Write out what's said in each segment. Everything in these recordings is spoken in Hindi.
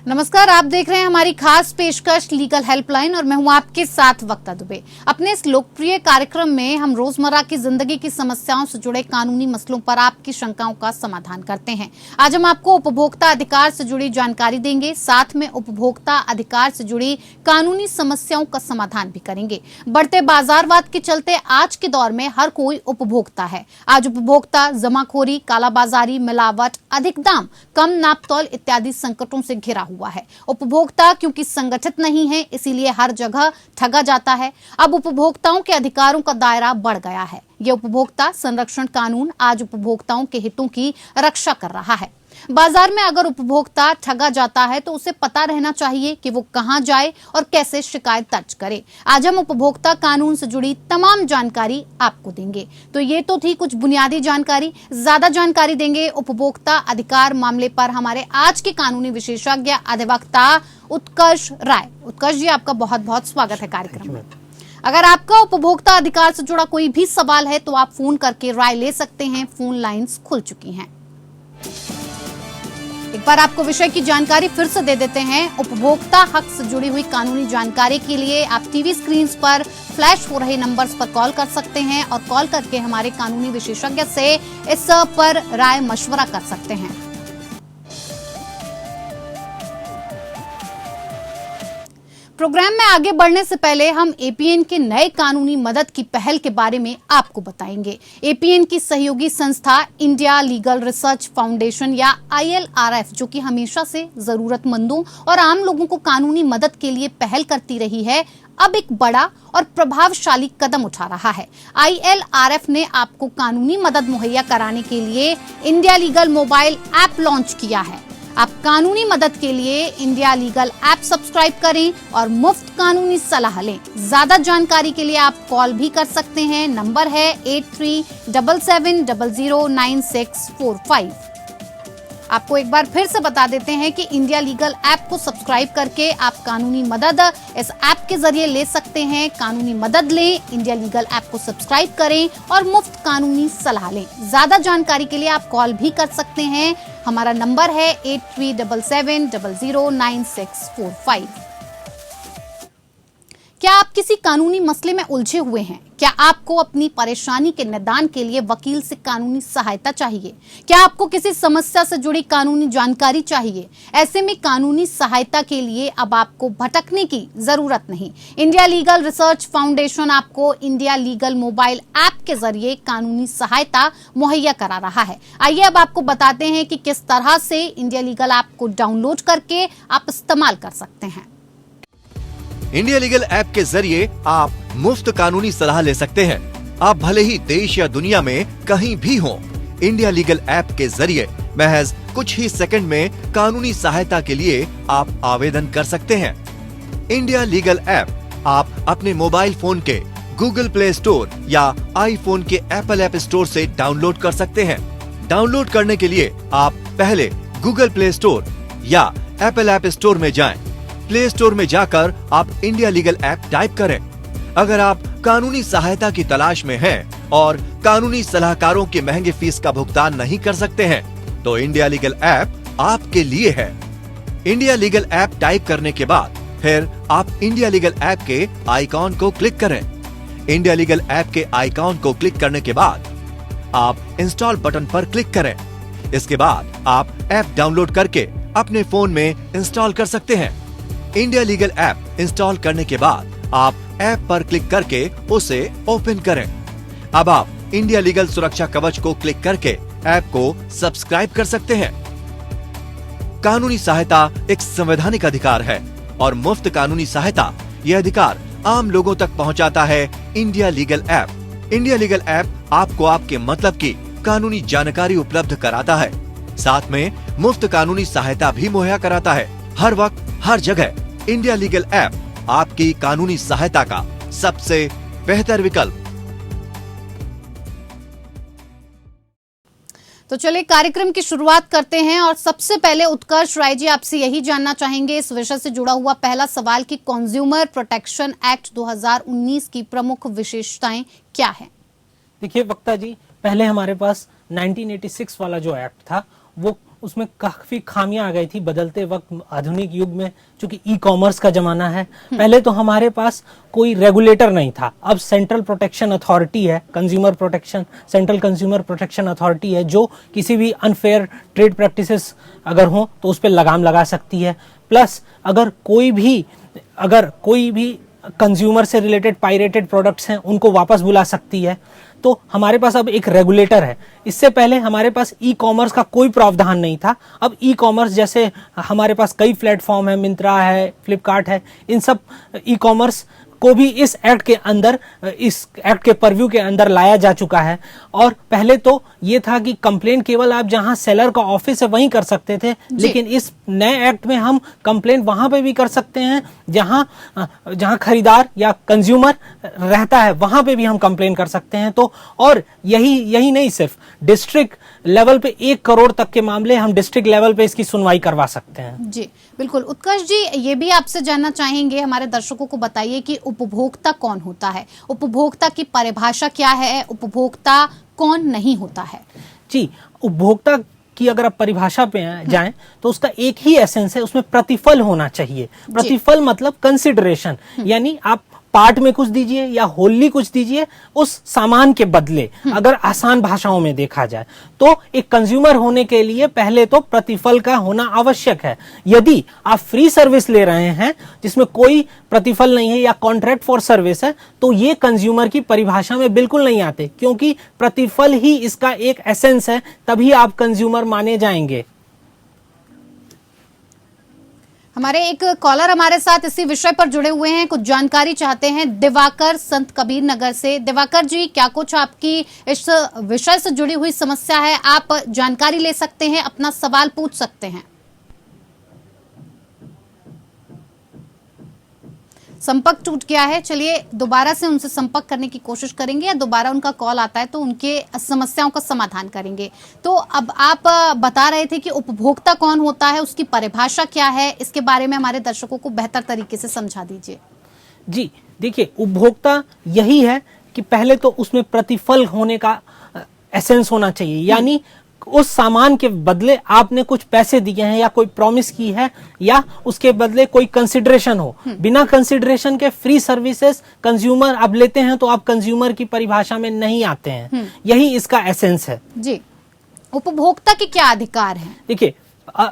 नमस्कार, आप देख रहे हैं हमारी खास पेशकश लीगल हेल्पलाइन और मैं हूं आपके साथ वक्ता दुबे। अपने इस लोकप्रिय कार्यक्रम में हम रोजमर्रा की जिंदगी की समस्याओं से जुड़े कानूनी मसलों पर आपकी शंकाओं का समाधान करते हैं। आज हम आपको उपभोक्ता अधिकार से जुड़ी जानकारी देंगे, साथ में उपभोक्ता अधिकार से जुड़ी कानूनी समस्याओं का समाधान भी करेंगे। बढ़ते बाजारवाद के चलते आज के दौर में हर कोई उपभोक्ता है। आज उपभोक्ता जमाखोरी, कालाबाजारी, मिलावट, अधिक दाम, कम नापतोल इत्यादि संकटों से घिरा हुआ है। उपभोक्ता क्योंकि संगठित नहीं है, इसीलिए हर जगह ठगा जाता है। अब उपभोक्ताओं के अधिकारों का दायरा बढ़ गया है। ये उपभोक्ता संरक्षण कानून आज उपभोक्ताओं के हितों की रक्षा कर रहा है। बाजार में अगर उपभोक्ता ठगा जाता है तो उसे पता रहना चाहिए कि वो कहां जाए और कैसे शिकायत दर्ज करे। आज हम उपभोक्ता कानून से जुड़ी तमाम जानकारी आपको देंगे। तो ये तो थी कुछ बुनियादी जानकारी। ज्यादा जानकारी देंगे उपभोक्ता अधिकार मामले पर हमारे आज के कानूनी विशेषज्ञ अधिवक्ता उत्कर्ष राय। उत्कर्ष जी, आपका बहुत बहुत स्वागत है कार्यक्रम में। अगर आपका उपभोक्ता अधिकार से जुड़ा कोई भी सवाल है तो आप फोन करके राय ले सकते हैं। फोन लाइंस खुल चुकी हैं। एक बार आपको विषय की जानकारी फिर से दे देते हैं। उपभोक्ता हक से जुड़ी हुई कानूनी जानकारी के लिए आप टीवी स्क्रीन पर फ्लैश हो रहे नंबर्स पर कॉल कर सकते हैं और कॉल करके हमारे कानूनी विशेषज्ञ से इस पर राय मशवरा कर सकते हैं। प्रोग्राम में आगे बढ़ने से पहले हम एपीएन के नए कानूनी मदद की पहल के बारे में आपको बताएंगे। एपीएन की सहयोगी संस्था इंडिया लीगल रिसर्च फाउंडेशन या ILRF, जो कि हमेशा से जरूरतमंदों और आम लोगों को कानूनी मदद के लिए पहल करती रही है, अब एक बड़ा और प्रभावशाली कदम उठा रहा है। ILRF ने आपको कानूनी मदद मुहैया कराने के लिए India legal mobile app launch किया है। आप कानूनी मदद के लिए इंडिया लीगल ऐप सब्सक्राइब करें और मुफ्त कानूनी सलाह लें। ज्यादा जानकारी के लिए आप कॉल भी कर सकते हैं। नंबर है 8377009645। आपको एक बार फिर से बता देते हैं कि इंडिया लीगल ऐप को सब्सक्राइब करके आप कानूनी मदद इस ऐप के जरिए ले सकते हैं। कानूनी मदद लें, इंडिया लीगल ऐप को सब्सक्राइब करें और मुफ्त कानूनी सलाह लें। ज्यादा जानकारी के लिए आप कॉल भी कर सकते हैं। हमारा नंबर है 8377009645। क्या आप किसी कानूनी मसले में उलझे हुए हैं? क्या आपको अपनी परेशानी के निदान के लिए वकील से कानूनी सहायता चाहिए? क्या आपको किसी समस्या से जुड़ी कानूनी जानकारी चाहिए? ऐसे में कानूनी सहायता के लिए अब आपको भटकने की जरूरत नहीं। इंडिया लीगल रिसर्च फाउंडेशन आपको इंडिया लीगल मोबाइल ऐप के जरिए कानूनी सहायता मुहैया करा रहा है। आइए अब आपको बताते हैं कि किस तरह से इंडिया लीगल ऐप को डाउनलोड करके आप इस्तेमाल कर सकते हैं। इंडिया लीगल ऐप के जरिए आप मुफ्त कानूनी सलाह ले सकते हैं। आप भले ही देश या दुनिया में कहीं भी हों, इंडिया लीगल ऐप के जरिए महज कुछ ही सेकंड में कानूनी सहायता के लिए आप आवेदन कर सकते हैं। इंडिया लीगल ऐप आप अपने मोबाइल फोन के गूगल प्ले स्टोर या आईफोन के एप्पल ऐप स्टोर से डाउनलोड कर सकते हैं। डाउनलोड करने के लिए आप पहले गूगल प्ले स्टोर या एप्पल ऐप स्टोर में जाएं। प्ले स्टोर में जाकर आप इंडिया लीगल ऐप टाइप करें। अगर आप कानूनी सहायता की तलाश में हैं और कानूनी सलाहकारों के महंगे फीस का भुगतान नहीं कर सकते हैं, तो इंडिया लीगल ऐप आपके लिए है। इंडिया लीगल ऐप टाइप करने के बाद फिर आप इंडिया लीगल ऐप के आइकॉन को क्लिक करें। इंडिया लीगल ऐप के आइकॉन को क्लिक करने के बाद आप इंस्टॉल बटन पर क्लिक करें। इसके बाद आप ऐप डाउनलोड करके अपने फोन में इंस्टॉल कर सकते हैं। इंडिया लीगल ऐप इंस्टॉल करने के बाद आप ऐप पर क्लिक करके उसे ओपन करें। अब आप इंडिया लीगल सुरक्षा कवच को क्लिक करके ऐप को सब्सक्राइब कर सकते हैं। कानूनी सहायता एक संवैधानिक अधिकार है और मुफ्त कानूनी सहायता यह अधिकार आम लोगों तक पहुंचाता है India legal app. India legal app आपको आपके मतलब की कानूनी जानकारी उपलब्ध कराता है, साथ में मुफ्त कानूनी सहायता भी मुहैया कराता है। हर वक्त हर जगह इंडिया लीगल ऐप आपकी कानूनी सहायता का सबसे बेहतर विकल्प। तो चलिए कार्यक्रम की शुरुआत करते हैं और सबसे पहले उत्कर्ष राय जी, आपसे यही जानना चाहेंगे इस विषय से जुड़ा हुआ पहला सवाल कि कंज्यूमर प्रोटेक्शन एक्ट 2019 की प्रमुख विशेषताएं क्या है? देखिए वक्ता जी, पहले हमारे पास 1986 वाला जो एक्ट था वो उसमें काफी खामियां आ गई थी बदलते वक्त आधुनिक युग में, चूंकि ई कॉमर्स का जमाना है। पहले तो हमारे पास कोई रेगुलेटर नहीं था, अब सेंट्रल प्रोटेक्शन अथॉरिटी है, सेंट्रल कंज्यूमर प्रोटेक्शन अथॉरिटी है, जो किसी भी अनफेयर ट्रेड प्रैक्टिसेस अगर हो तो उस पर लगाम लगा सकती है। प्लस अगर कोई भी कंज्यूमर से रिलेटेड पायरेटेड प्रोडक्ट्स हैं उनको वापस बुला सकती है। तो हमारे पास अब एक रेगुलेटर है। इससे पहले हमारे पास ई कॉमर्स का कोई प्रावधान नहीं था। अब ई कॉमर्स जैसे हमारे पास कई प्लेटफॉर्म है, मिंत्रा है, फ्लिपकार्ट है, इन सब ई कॉमर्स को भी इस एक्ट के परव्यू के अंदर लाया जा चुका है। और पहले तो ये था कि कंप्लेन केवल आप जहां सेलर का ऑफिस है वहीं कर सकते थे, लेकिन इस नए एक्ट में हम कंप्लेन वहां पे भी कर सकते हैं जहां खरीदार या कंज्यूमर रहता है, वहां पे भी हम कंप्लेन कर सकते हैं। तो और यही नहीं, सिर्फ डिस्ट्रिक्ट लेवल पे 1 करोड़ तक के मामले हम डिस्ट्रिक्ट लेवल पे इसकी सुनवाई करवा सकते हैं। जी बिल्कुल। उत्कर्ष जी, ये भी आपसे जानना चाहेंगे, हमारे दर्शकों को बताइए कि उपभोक्ता कौन होता है, उपभोक्ता की परिभाषा क्या है, उपभोक्ता कौन नहीं होता है? जी, उपभोक्ता की अगर आप परिभाषा पे जाएं तो उसका एक ही एसेंस है, उसमें प्रतिफल होना चाहिए। प्रतिफल मतलब कंसिडरेशन, यानी आप पार्ट में कुछ दीजिए या होली कुछ दीजिए उस सामान के बदले। अगर आसान भाषाओं में देखा जाए तो एक कंज्यूमर होने के लिए पहले तो प्रतिफल का होना आवश्यक है। यदि आप फ्री सर्विस ले रहे हैं जिसमें कोई प्रतिफल नहीं है या कॉन्ट्रैक्ट फॉर सर्विस है, तो ये कंज्यूमर की परिभाषा में बिल्कुल नहीं आते, क्योंकि प्रतिफल ही इसका एक एसेंस है, तभी आप कंज्यूमर माने जाएंगे। हमारे एक कॉलर हमारे साथ इसी विषय पर जुड़े हुए हैं, कुछ जानकारी चाहते हैं। दिवाकर संत कबीर नगर से। दिवाकर जी, क्या कुछ आपकी इस विषय से जुड़ी हुई समस्या है? आप जानकारी ले सकते हैं, अपना सवाल पूछ सकते हैं। संपर्क टूट गया है, चलिए दोबारा से उनसे संपर्क करने की कोशिश करेंगे, या दोबारा उनका कॉल आता है तो उनके समस्याओं का समाधान करेंगे। तो अब आप बता रहे थे कि उपभोक्ता कौन होता है, उसकी परिभाषा क्या है, इसके बारे में हमारे दर्शकों को बेहतर तरीके से समझा दीजिए। जी देखिए, उपभोक्ता यही है कि पहले तो उसमें प्रतिफल होने का एसेंस होना चाहिए, यानी उस सामान के बदले आपने कुछ पैसे दिए हैं या कोई प्रॉमिस की है या उसके बदले कोई कंसिडरेशन हो। बिना कंसिडरेशन के फ्री सर्विसेज कंज्यूमर अब लेते हैं तो आप कंज्यूमर की परिभाषा में नहीं आते हैं। यही इसका एसेंस है। जी, उपभोक्ता के क्या अधिकार हैं? देखिए,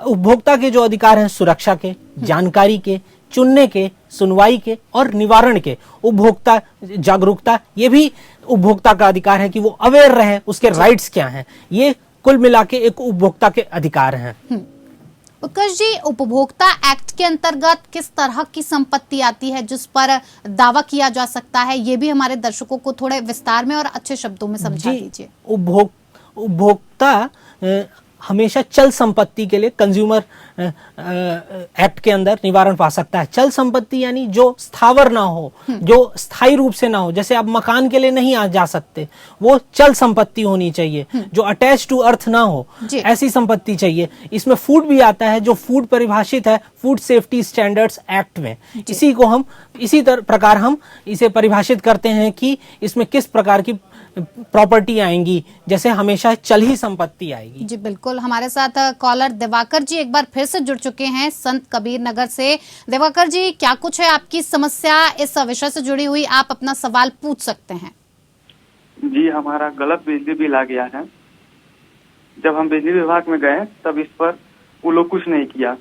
उपभोक्ता के जो अधिकार हैं सुरक्षा के, जानकारी के, चुनने के, सुनवाई के और निवारण के। उपभोक्ता जागरूकता, ये भी उपभोक्ता का अधिकार है कि वो अवेयर रहे उसके राइट्स क्या हैं। ये कुल मिला के एक उपभोक्ता के अधिकार हैं। उत्कर्ष जी, उपभोक्ता एक्ट के अंतर्गत किस तरह की संपत्ति आती है जिस पर दावा किया जा सकता है, ये भी हमारे दर्शकों को थोड़े विस्तार में और अच्छे शब्दों में समझा दीजिए। उपभोक्ता हमेशा चल संपत्ति के लिए कंज्यूमर एक्ट के अंदर निवारण पा सकता है। चल संपत्ति यानी जो स्थावर ना हो, जो स्थायी रूप से ना हो, जैसे आप मकान के लिए नहीं आ जा सकते, वो चल संपत्ति होनी चाहिए। जो अटैच टू अर्थ ना हो, ऐसी संपत्ति चाहिए। इसमें फूड भी आता है, जो फूड परिभाषित है फूड सेफ्टी स्टैंडर्ड्स एक्ट में। इसी प्रकार हम इसे परिभाषित करते हैं कि इसमें किस प्रकार की प्रॉपर्टी आएंगी, जैसे हमेशा चल ही संपत्ति आएगी। जी बिल्कुल। हमारे साथ कॉलर दिवाकर जी एक बार फिर से जुड़ चुके हैं संत कबीर नगर से। दिवाकर जी, क्या कुछ है आपकी समस्या इस विषय से जुड़ी हुई, आप अपना सवाल पूछ सकते हैं। जी, हमारा गलत बिजली बिल आ गया है। जब हम बिजली विभाग में गए तब इस पर वो लोग कुछ नहीं किया।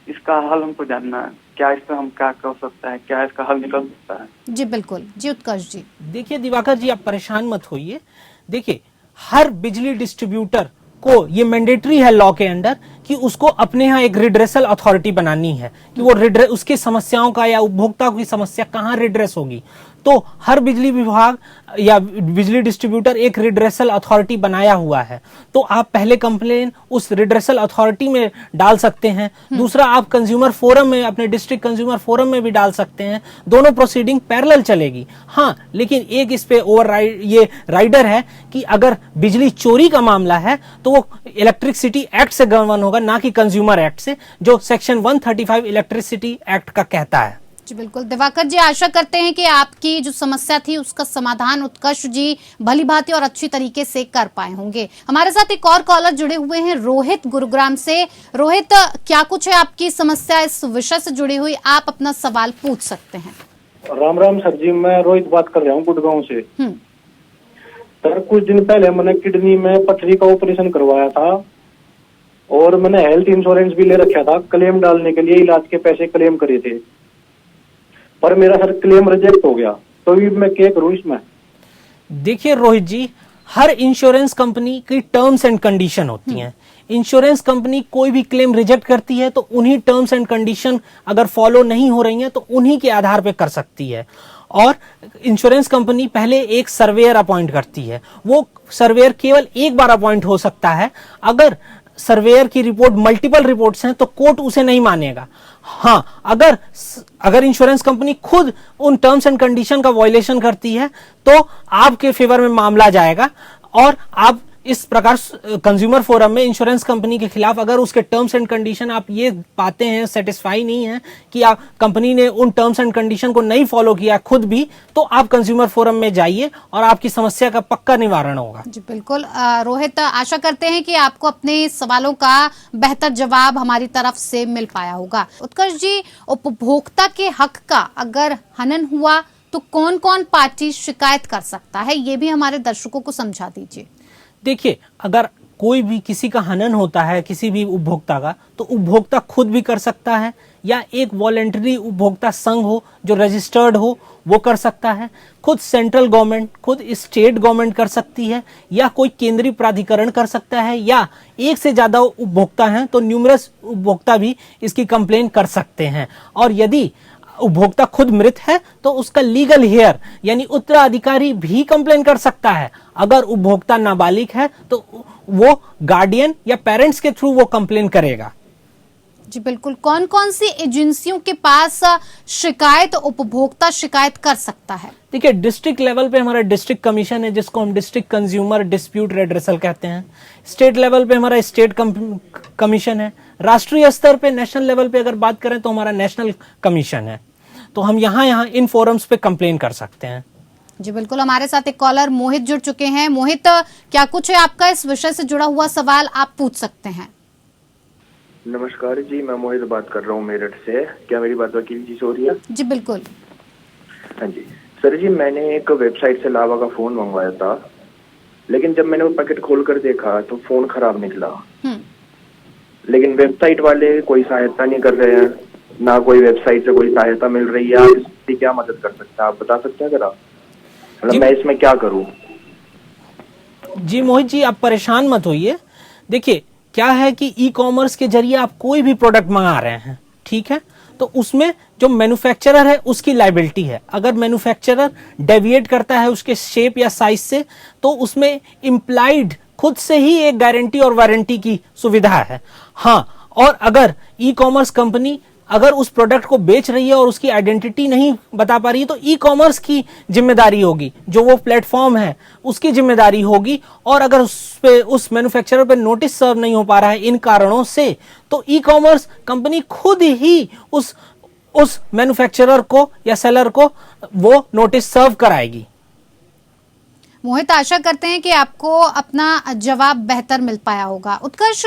इसका हल हमको जानना है, क्या इस पर हम क्या कर सकता है, क्या इसका हल निकल सकता है? जी बिल्कुल। जी उत्कर्ष जी। देखिए दिवाकर जी, आप परेशान मत होइए। देखिए, हर बिजली डिस्ट्रीब्यूटर को ये मैंडेटरी है लॉ के अंडर कि उसको अपने यहाँ एक रिड्रेसल अथॉरिटी बनानी है कि वो उसकी समस्याओं का या उपभोक्ता की समस्या कहाँ रिड्रेस होगी। तो हर बिजली विभाग या बिजली डिस्ट्रीब्यूटर एक रिड्रेसल अथॉरिटी बनाया हुआ है। तो आप पहले कंप्लेन उस रिड्रेसल अथॉरिटी में डाल सकते हैं। दूसरा, आप कंज्यूमर फोरम में, अपने डिस्ट्रिक्ट कंज्यूमर फोरम में भी डाल सकते हैं। दोनों प्रोसीडिंग पैरेलल चलेगी। हाँ, लेकिन एक इस पे ये राइडर है कि अगर बिजली चोरी का मामला है तो वो इलेक्ट्रिसिटी एक्ट से गवर्न होगा, ना कि कंज्यूमर एक्ट से, जो सेक्शन 135 इलेक्ट्रिसिटी एक्ट का कहता है। जी बिल्कुल दिवाकर जी, आशा करते हैं कि आपकी जो समस्या थी उसका समाधान उत्कर्ष जी भली भांति और अच्छी तरीके से कर पाए होंगे। हमारे साथ एक और कॉलर जुड़े हुए हैं, रोहित गुरुग्राम से। रोहित, क्या कुछ है आपकी समस्या, इस विषय से जुड़ी हुई आप अपना सवाल पूछ सकते हैं। राम राम सर जी, मैं रोहित बात कर रहा हूँ गुड़गांव से। सर कुछ दिन पहले मैंने किडनी में पथरी का ऑपरेशन करवाया था और मैंने हेल्थ इंश्योरेंस भी ले रखा था। क्लेम डालने के लिए इलाज के पैसे क्लेम करे थे, पर मेरा सर क्लेम रिजेक्ट हो गया। तो ये मैं क्या करूँ इसमें? देखिए रोहित जी, हर इंश्योरेंस कंपनी की टर्म्स एंड कंडीशन होती हैं। इंश्योरेंस कंपनी कोई भी क्लेम रिजेक्ट करती है तो उन्हीं टर्म्स एंड कंडीशन अगर फॉलो नहीं हो रही हैं तो उन्हीं के आधार पे कर सकती है। और इंश्योरेंस कंपनी पहले एक सर्वेयर अपॉइंट करती है। वो सर्वेयर केवल एक बार अपॉइंट हो सकता है। अगर सर्वेयर की रिपोर्ट मल्टीपल रिपोर्ट्स हैं तो कोर्ट उसे नहीं मानेगा। हाँ, अगर इंश्योरेंस कंपनी खुद उन टर्म्स एंड कंडीशन का वायलेशन करती है तो आपके फेवर में मामला जाएगा और आप इस प्रकार कंज्यूमर फोरम में इंश्योरेंस कंपनी के खिलाफ अगर उसके टर्म्स एंड कंडीशन आप ये पाते हैं सेटिस्फाई नहीं है कि आप कंपनी ने उन टर्म्स एंड कंडीशन को नहीं फॉलो किया खुद भी, तो आप कंज्यूमर फोरम में जाइए और आपकी समस्या का पक्का निवारण होगा। जी बिल्कुल रोहित, आशा करते हैं कि आपको अपने सवालों का बेहतर जवाब हमारी तरफ से मिल पाया होगा। उत्कर्ष जी, उपभोक्ता के हक का अगर हनन हुआ तो कौन कौन पार्टी शिकायत कर सकता है, ये भी हमारे दर्शकों को समझा दीजिए। देखिए, अगर कोई भी किसी का हनन होता है किसी भी उपभोक्ता का, तो उपभोक्ता खुद भी कर सकता है या एक वॉलेंटरी उपभोक्ता संघ हो जो रजिस्टर्ड हो वो कर सकता है। खुद सेंट्रल गवर्नमेंट, खुद स्टेट गवर्नमेंट कर सकती है या कोई केंद्रीय प्राधिकरण कर सकता है, या एक से ज्यादा उपभोक्ता हैं तो न्यूमरस उपभोक्ता भी इसकी कंप्लेन कर सकते हैं। और यदि उपभोक्ता खुद मृत है तो उसका लीगल हेयर यानी उत्तराधिकारी भी कंप्लेन कर सकता है। अगर उपभोक्ता नाबालिग है तो वो गार्डियन या पेरेंट्स के थ्रू वो कंप्लेन करेगा। जी बिल्कुल, कौन कौन सी एजेंसियों के पास शिकायत उपभोक्ता शिकायत कर सकता है? देखिए, डिस्ट्रिक्ट लेवल पे हमारा डिस्ट्रिक्ट कमीशन है जिसको हम डिस्ट्रिक्ट कंज्यूमर डिस्प्यूट रेड्रेसल कहते हैं। स्टेट लेवल पे हमारा स्टेट कमीशन है। राष्ट्रीय स्तर पे नेशनल लेवल पे अगर बात करें तो हमारा नेशनल कमीशन है। तो हम यहाँ इन फोरम्स पे कंप्लेन कर सकते हैं। जी बिल्कुल, हमारे साथ एक कॉलर मोहित जुड़ चुके हैं। मोहित, क्या कुछ है आपका इस विषय से जुड़ा हुआ सवाल, आप पूछ सकते हैं। नमस्कार जी, मैं मोहित बात कर रहा हूँ मेरठ से। क्या मेरी बात वकील जी से हो रही है? जी बिल्कुल। हाँ जी सर जी, मैंने एक वेबसाइट से लावा का फोन मंगवाया था, लेकिन जब मैंने वो पैकेट खोल कर देखा तो फोन खराब निकला। लेकिन वेबसाइट वाले कोई सहायता नहीं कर रहे हैं, ना कोई वेबसाइट से कोई सहायता मिल रही है। आप इसकी क्या मदद कर सकते हैं, आप बता सकते हैं जरा? मतलब मैं इसमें क्या करूं? जी मोहित जी, आप परेशान मत होइए। देखिए, क्या है कि ई कॉमर्स के जरिए आप कोई भी प्रोडक्ट मंगा रहे हैं, ठीक है, तो उसमें जो मैन्युफैक्चरर है उसकी लायबिलिटी है। अगर मैन्युफैक्चरर डेविएट करता है उसके शेप या साइज से तो उसमें इम्प्लाइड खुद से ही एक गारंटी और वारंटी की सुविधा है। हाँ, और अगर ई कॉमर्स कंपनी अगर उस प्रोडक्ट को बेच रही है और उसकी आइडेंटिटी नहीं बता पा रही है तो ई कॉमर्स की जिम्मेदारी होगी, जो वो प्लेटफॉर्म है उसकी जिम्मेदारी होगी। और अगर उस मैन्युफैक्चरर पे नोटिस सर्व नहीं हो पा रहा है इन कारणों से, तो ई कॉमर्स कंपनी खुद ही उस मैन्युफैक्चरर को या सेलर को वो नोटिस सर्व कराएगी। मोहित, आशा करते हैं कि आपको अपना जवाब बेहतर मिल पाया होगा। उत्कर्ष,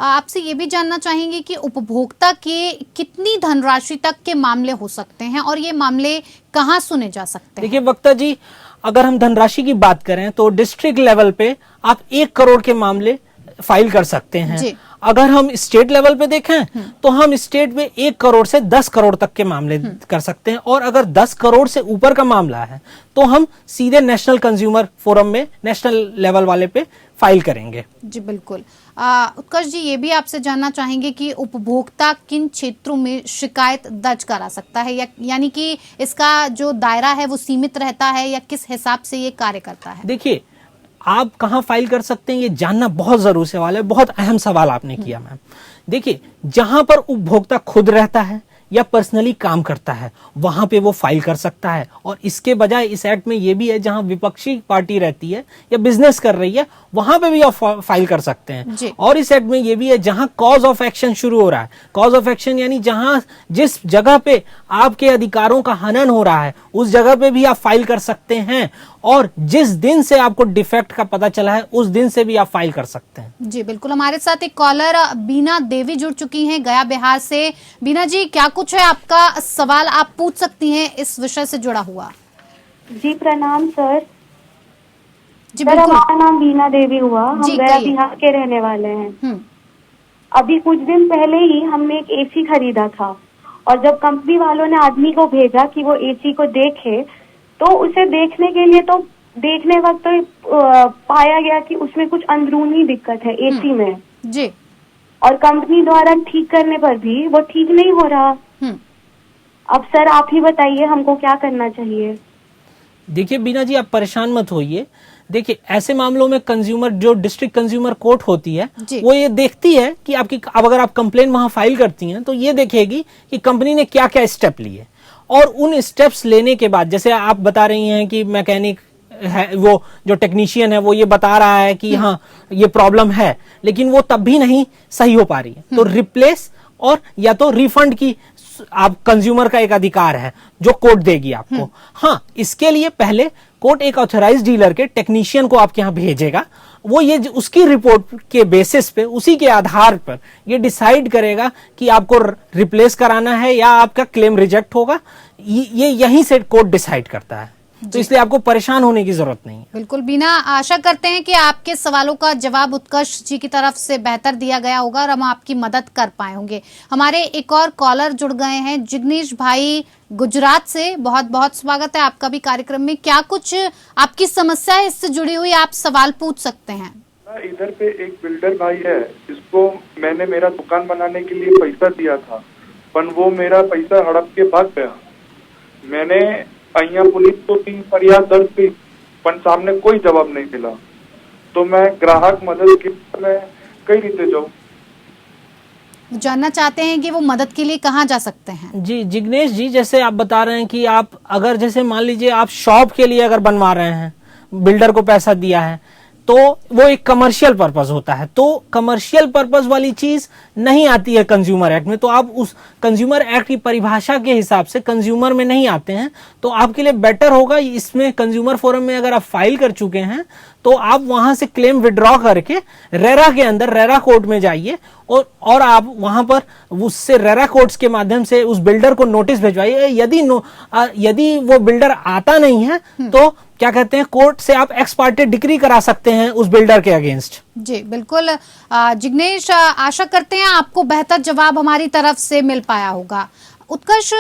आपसे ये भी जानना चाहेंगे कि उपभोक्ता के कितनी धनराशि तक के मामले हो सकते हैं और ये मामले कहाँ सुने जा सकते हैं? देखिए वक्ता जी, अगर हम धनराशि की बात करें तो डिस्ट्रिक्ट लेवल पे आप 1 करोड़ के मामले फाइल कर सकते हैं। अगर हम स्टेट लेवल पे देखें तो हम स्टेट में 1 करोड़ से 10 करोड़ तक के मामले कर सकते हैं। और अगर 10 करोड़ से ऊपर का मामला है तो हम सीधे नेशनल कंज्यूमर फोरम में नेशनल लेवल वाले पे फाइल करेंगे। जी बिल्कुल। उत्कर्ष जी, ये भी आपसे जानना चाहेंगे कि उपभोक्ता किन क्षेत्रों में शिकायत दर्ज करा सकता है, यानी कि इसका जो दायरा है वो सीमित रहता है या किस हिसाब से ये कार्य करता है? देखिए, आप कहाँ फाइल कर सकते हैं ये जानना बहुत जरूरी सवाल है। बहुत अहम सवाल आपने किया मैम। देखिए, जहां पर उपभोक्ता खुद रहता है या पर्सनली काम करता है वहां पे वो फाइल कर सकता है। और इसके बजाय इस एक्ट में ये भी है जहां विपक्षी पार्टी रहती है या बिजनेस कर रही है वहां पे भी आप फाइल कर सकते हैं। और इस एक्ट में ये भी है जहां कॉज ऑफ एक्शन शुरू हो रहा है, कॉज ऑफ एक्शन यानी जहां जिस जगह पे आपके अधिकारों का हनन हो रहा है उस जगह पे भी आप फाइल कर सकते हैं। और जिस दिन से आपको डिफेक्ट का पता चला है उस दिन से भी आप फाइल कर सकते हैं। जी बिल्कुल, हमारे साथ एक कॉलर बीना देवी जुड़ चुकी हैं गया बिहार से। बीना जी, क्या कुछ है आपका सवाल, आप पूछ सकती हैं इस विषय से जुड़ा हुआ। जी प्रणाम सर। जी सर, बिल्कुल, हमारा नाम बीना देवी हुआ, हम जी, गया कहिए। बिहार के रहने वाले हैं। अभी कुछ दिन पहले ही हमने एक एसी खरीदा था और जब कंपनी वालों ने आदमी को भेजा कि वो एसी को देखे तो उसे देखने के लिए तो देखने वक्त तो पाया गया कि उसमें कुछ अंदरूनी दिक्कत है एसी में जी, और कंपनी द्वारा ठीक करने पर भी वो ठीक नहीं हो रहा। अब सर आप ही बताइए हमको क्या करना चाहिए। देखिए बीना जी, आप परेशान मत होइए। देखिए ऐसे मामलों में कंज्यूमर जो डिस्ट्रिक्ट कंज्यूमर कोर्ट होती है वो ये देखती है कि आपकी अब अगर आप कंप्लेन वहां फाइल करती हैं तो ये देखेगी कि कंपनी ने क्या क्या स्टेप लिए और उन स्टेप्स लेने के बाद, जैसे आप बता रही हैं कि मैकेनिक है, वो जो टेक्नीशियन है वो ये बता रहा है कि हाँ ये प्रॉब्लम है, लेकिन वो तब भी नहीं सही हो पा रही है, तो रिप्लेस और या तो रिफंड की आप कंज्यूमर का एक अधिकार है जो कोर्ट देगी आपको। हाँ, इसके लिए पहले कोर्ट एक ऑथराइज्ड डीलर के टेक्नीशियन को आपके यहाँ भेजेगा, वो ये उसकी रिपोर्ट के बेसिस पे, उसी के आधार पर ये डिसाइड करेगा कि आपको रिप्लेस कराना है या आपका क्लेम रिजेक्ट होगा। ये यहीं से कोर्ट डिसाइड करता है, तो इसलिए आपको परेशान होने की जरूरत नहीं है। बिल्कुल बीना, आशा करते हैं कि आपके सवालों का जवाब उत्कर्ष जी की तरफ से बेहतर दिया गया होगा और हम आपकी मदद कर पाए होंगे। हमारे एक और कॉलर जुड़ गए हैं, जिग्नेश भाई गुजरात से। बहुत बहुत स्वागत है आपका भी कार्यक्रम में। क्या कुछ आपकी समस्या है इससे जुड़ी हुई, आप सवाल पूछ सकते हैं। इधर पे एक बिल्डर भाई है, जिसको मैंने मेरा दुकान बनाने के लिए पैसा दिया था, पर वो मेरा पैसा हड़प के भाग गया। मैंने अहिया पुलिस को भी फरियाद दर्ज की, पर सामने कोई जवाब नहीं मिला। तो मैं ग्राहक मदद के लिए कई रीते जाऊँ, जानना चाहते हैं कि वो मदद के लिए कहाँ जा सकते हैं। जी जिग्नेश जी, जैसे आप बता रहे हैं कि आप अगर जैसे मान लीजिए आप शॉप के लिए अगर बनवा रहे हैं, बिल्डर को पैसा दिया है, तो वो एक कमर्शियल पर्पस होता है, तो कमर्शियल पर्पस वाली चीज नहीं आती है कंज्यूमर एक्ट में, तो आप उस कंज्यूमर एक्ट की परिभाषा के हिसाब से कंज्यूमर में नहीं आते हैं। तो आपके लिए बेटर होगा इसमें कंज्यूमर फोरम में अगर आप फाइल कर चुके हैं तो आप वहां से क्लेम विड्रॉ करके रेरा के अंदर रेरा कोर्ट में जाइए और आप वहां पर उससे रेरा कोर्ट्स के माध्यम से उस बिल्डर को नोटिस भिजवाइए। यदि वो बिल्डर आता नहीं है तो क्या कहते हैं, कोर्ट से आप एक्स पार्टी डिक्री करा सकते हैं उस बिल्डर के अगेंस्ट। जी बिल्कुल जिग्नेश, आशा करते हैं आपको बेहतर जवाब हमारी तरफ से मिल पाया होगा। उत्कर्ष,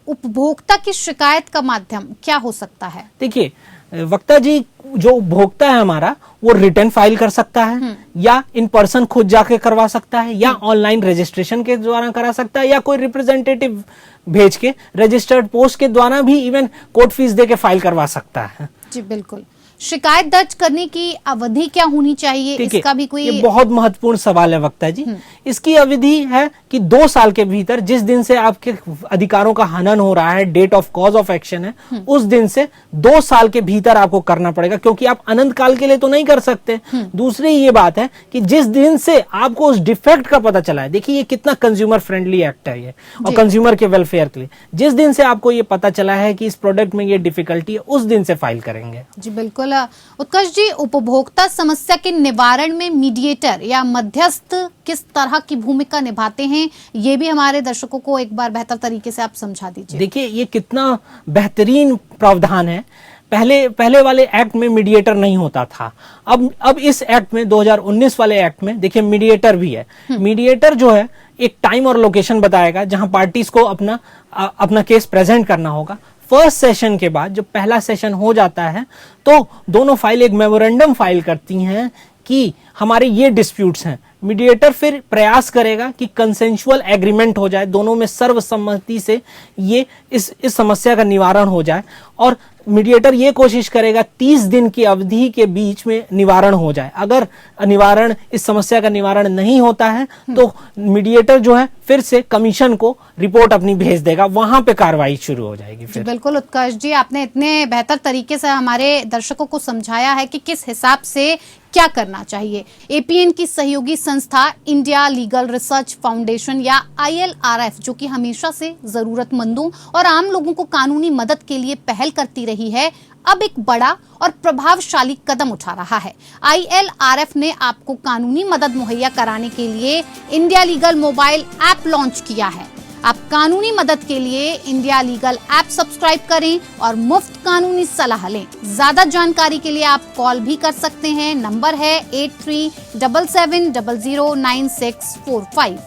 उपभोक्ता की शिकायत का माध्यम क्या हो सकता है? देखिए वक्ता जी, जो उपभोक्ता है हमारा वो रिटर्न फाइल कर सकता है या इन पर्सन खुद जाके करवा सकता है या ऑनलाइन रजिस्ट्रेशन के द्वारा करा सकता है या कोई रिप्रेजेंटेटिव भेज के रजिस्टर्ड पोस्ट के द्वारा भी इवन कोर्ट फीस दे के फाइल करवा सकता है। जी बिल्कुल। शिकायत दर्ज करने की अवधि क्या होनी चाहिए, इसका भी कोई? ये बहुत महत्वपूर्ण सवाल है वक्ता जी। इसकी अवधि है कि 2 साल के भीतर, जिस दिन से आपके अधिकारों का हनन हो रहा है, date of cause of action है, उस दिन से 2 साल के भीतर आपको करना पड़ेगा, क्योंकि आप अनंत काल के लिए तो नहीं कर सकते। दूसरी ये बात है कि जिस दिन से आपको उस डिफेक्ट का पता चला है, देखिए ये कितना कंज्यूमर फ्रेंडली एक्ट है ये, और कंज्यूमर के वेलफेयर के लिए, जिस दिन से आपको ये पता चला है कि इस प्रोडक्ट में ये डिफिकल्टी है, उस दिन से फाइल करेंगे। जी बिल्कुल। उत्कर्ष जी, उपभोक्ता समस्या के निवारण में मीडिएटर या मध्यस्थ किस तरह की भूमिका निभाते हैं, ये भी हमारे दर्शकों को एक बार बेहतर तरीके से आप समझा दीजिए। देखिए ये कितना बेहतरीन प्रावधान है। पहले वाले एक्ट में मीडिएटर नहीं होता था, अब इस एक्ट में 2019 वाले एक्ट में देखिए मीडिएटर भी है। मीडिएटर जो है एक टाइम और लोकेशन बताएगा जहां पार्टीज को अपना केस प्रेजेंट करना होगा। फर्स्ट सेशन के बाद जब पहला सेशन हो जाता है तो दोनों फाइल एक मेमोरेंडम फाइल करती हैं कि हमारे ये डिस्प्यूट्स हैं। मीडिएटर फिर प्रयास करेगा कि कंसेंशुअल एग्रीमेंट हो जाए, दोनों में सर्वसम्मति से ये इस समस्या का निवारण हो जाए। और मीडिएटर ये कोशिश करेगा 30 दिन की अवधि के बीच में निवारण हो जाए। अगर निवारण, इस समस्या का निवारण नहीं होता है तो मीडिएटर जो है फिर से कमीशन को रिपोर्ट अपनी भेज देगा, वहां पे कार्रवाई शुरू हो जाएगी फिर। बिल्कुल उत्कर्ष जी, आपने इतने बेहतर तरीके से हमारे दर्शकों को समझाया है कि किस हिसाब से क्या करना चाहिए। एपीएन की सहयोगी संस्था इंडिया लीगल रिसर्च फाउंडेशन या ILRF, जो कि हमेशा से जरूरतमंदों और आम लोगों को कानूनी मदद के लिए पहल करती रही है, अब एक बड़ा और प्रभावशाली कदम उठा रहा है। ILRF ने आपको कानूनी मदद मुहैया कराने के लिए India legal mobile app launch किया है। आप कानूनी मदद के लिए इंडिया लीगल ऐप सब्सक्राइब करें और मुफ्त कानूनी सलाह लें। ज्यादा जानकारी के लिए आप कॉल भी कर सकते हैं। नंबर है 8377009645।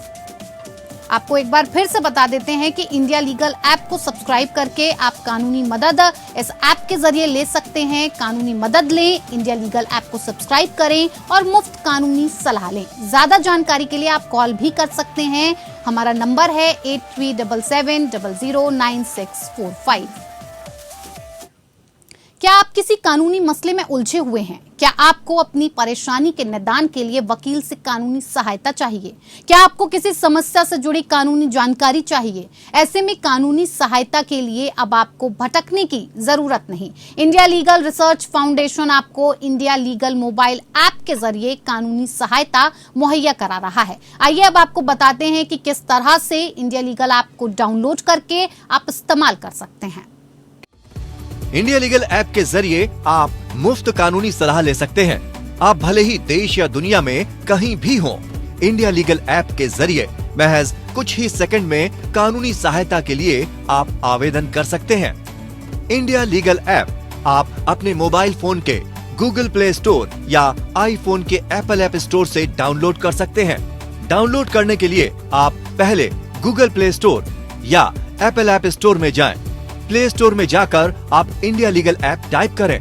आपको एक बार फिर से बता देते हैं कि इंडिया लीगल ऐप को सब्सक्राइब करके आप कानूनी मदद इस ऐप के जरिए ले सकते हैं। कानूनी मदद लें, इंडिया लीगल ऐप को सब्सक्राइब करें और मुफ्त कानूनी सलाह लें। ज्यादा जानकारी के लिए आप कॉल भी कर सकते हैं। हमारा नंबर है 8377009645। क्या आप किसी कानूनी मसले में उलझे हुए हैं? क्या आपको अपनी परेशानी के निदान के लिए वकील से कानूनी सहायता चाहिए? क्या आपको किसी समस्या से जुड़ी कानूनी जानकारी चाहिए? ऐसे में कानूनी सहायता के लिए अब आपको भटकने की जरूरत नहीं। इंडिया लीगल रिसर्च फाउंडेशन आपको इंडिया लीगल मोबाइल ऐप के जरिए कानूनी सहायता मुहैया करा रहा है। आइए अब आपको बताते हैं कि किस तरह से इंडिया लीगल ऐप को डाउनलोड करके आप इस्तेमाल कर सकते हैं। इंडिया लीगल ऐप के जरिए आप मुफ्त कानूनी सलाह ले सकते हैं। आप भले ही देश या दुनिया में कहीं भी हों, इंडिया लीगल ऐप के जरिए महज कुछ ही सेकंड में कानूनी सहायता के लिए आप आवेदन कर सकते हैं। इंडिया लीगल ऐप आप अपने मोबाइल फोन के गूगल प्ले स्टोर या आईफोन के एप्पल ऐप स्टोर से डाउनलोड कर सकते हैं। डाउनलोड करने के लिए आप पहले गूगल प्ले स्टोर या एप्पल ऐप स्टोर में जाएं। प्ले स्टोर में जाकर आप इंडिया लीगल ऐप टाइप करें।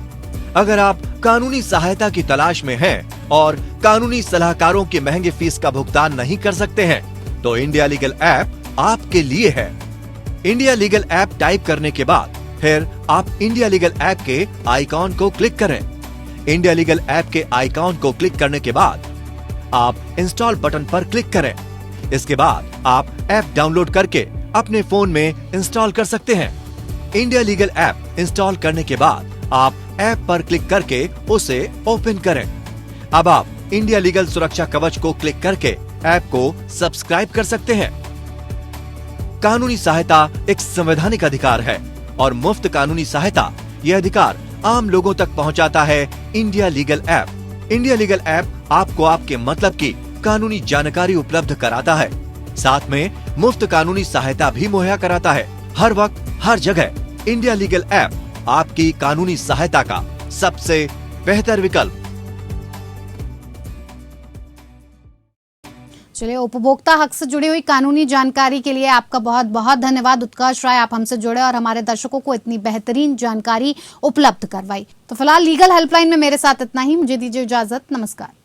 अगर आप कानूनी सहायता की तलाश में हैं और कानूनी सलाहकारों की महंगे फीस का भुगतान नहीं कर सकते हैं, तो इंडिया लीगल ऐप आपके लिए है। इंडिया लीगल ऐप टाइप करने के बाद फिर आप इंडिया लीगल ऐप के आइकॉन को क्लिक करें। इंडिया लीगल ऐप के आइकॉन को क्लिक करने के बाद आप इंस्टॉल बटन पर क्लिक करें। इसके बाद आप ऐप डाउनलोड करके अपने फोन में इंस्टॉल कर सकते हैं। इंडिया लीगल ऐप इंस्टॉल करने के बाद आप ऐप पर क्लिक करके उसे ओपन करें। अब आप इंडिया लीगल सुरक्षा कवच को क्लिक करके ऐप को सब्सक्राइब कर सकते हैं। कानूनी सहायता एक संवैधानिक अधिकार है और मुफ्त कानूनी सहायता यह अधिकार आम लोगों तक पहुंचाता है India legal app. India legal app आपको आपके मतलब की कानूनी जानकारी उपलब्ध कराता है, साथ में मुफ्त कानूनी सहायता भी मुहैया कराता है। हर वक्त हर जगह इंडिया लीगल ऐप आपकी कानूनी सहायता का सबसे बेहतर विकल्प। चलिए, उपभोक्ता हक से जुड़ी हुई कानूनी जानकारी के लिए आपका बहुत बहुत धन्यवाद उत्कर्ष राय। आप हमसे जुड़े और हमारे दर्शकों को इतनी बेहतरीन जानकारी उपलब्ध करवाई। तो फिलहाल लीगल हेल्पलाइन में मेरे साथ इतना ही। मुझे दीजिए इजाजत। नमस्कार।